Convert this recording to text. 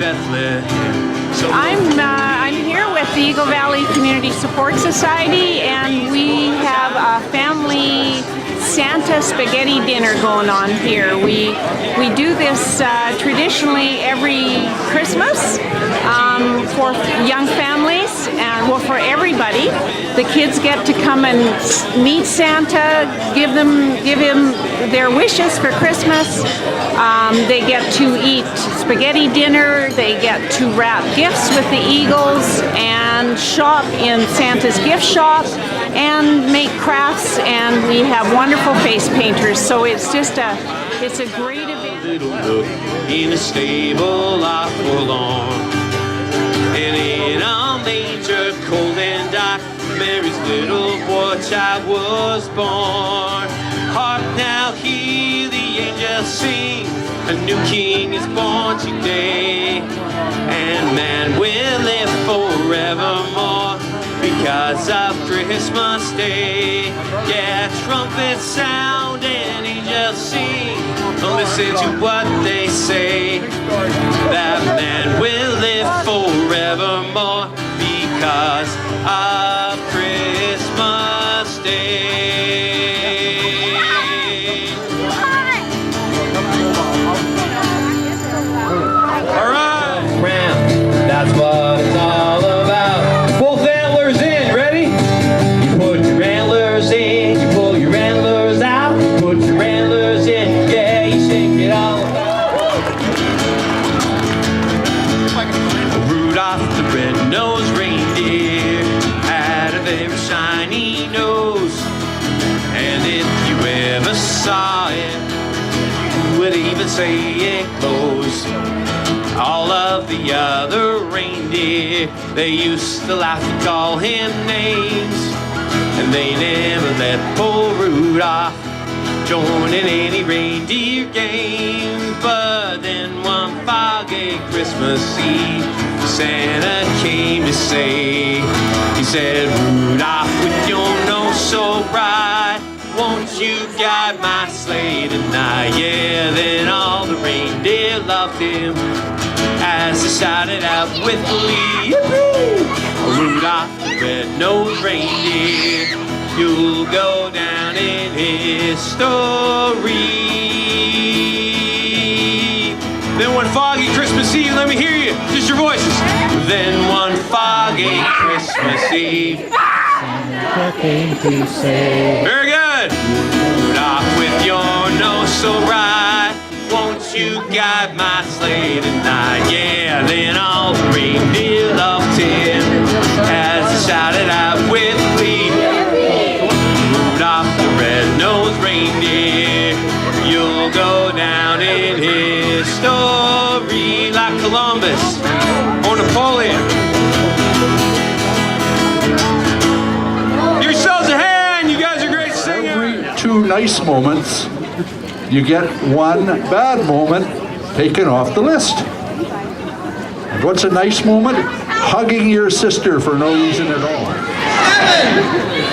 Bethlehem. So I'm here with the Eagle Valley Community Support Society, and we have a family Santa spaghetti dinner going on here. We do this traditionally every Christmas for young families, and well, for everybody. The kids get to come and meet Santa, give him their wishes for Christmas. They get to eat spaghetti dinner. They get to wrap gifts with the Eagles and shop in Santa's gift shop and make crafts, and we have wonderful face painters. So it's just it's a great event. Little look in a stable I forlorn, and in a manger cold and dark, Mary's little boy child was born. Hark now, hear the angels sing, a new king is born today, and man will live forevermore because of Christmas Day. Yeah, trumpets sound and angels sing, listen to what they say, that man will live forevermore because of Christmas Day. All right, round, that's what it's all about. Both antlers in, ready? You put your antlers in, you pull your antlers out, put your antlers in, yeah, you shake it all about. Rudolph the red-nosed reindeer had a very shiny nose, and if you ever saw it, you would even say it glows. All of the other reindeer, they used to laugh and call him names, and they never let poor Rudolph join in any reindeer game. But then one foggy Christmas Eve, Santa came to say, he said, Rudolph, with your nose so bright, won't you guide my sleigh tonight? Yeah, then all the reindeer loved him as they shouted out with glee, Rudolph the red-nosed reindeer, you'll go down in history. Then one foggy Christmas Eve, let me hear you, just your voices. Then one foggy Christmas Eve, very good. Rudolph, with your nose so bright, won't you guide my sleigh tonight? Yeah, then all the reindeer loved him as he shouted out with glee, Rudolph the red-nosed reindeer, you'll go down in history like Columbus or Napoleon. Give yourselves a hand, you guys are great singers. Every 2 nice moments, you get 1 bad moment taken off the list. And what's a nice moment? Hugging your sister for no reason at all. 7, 6,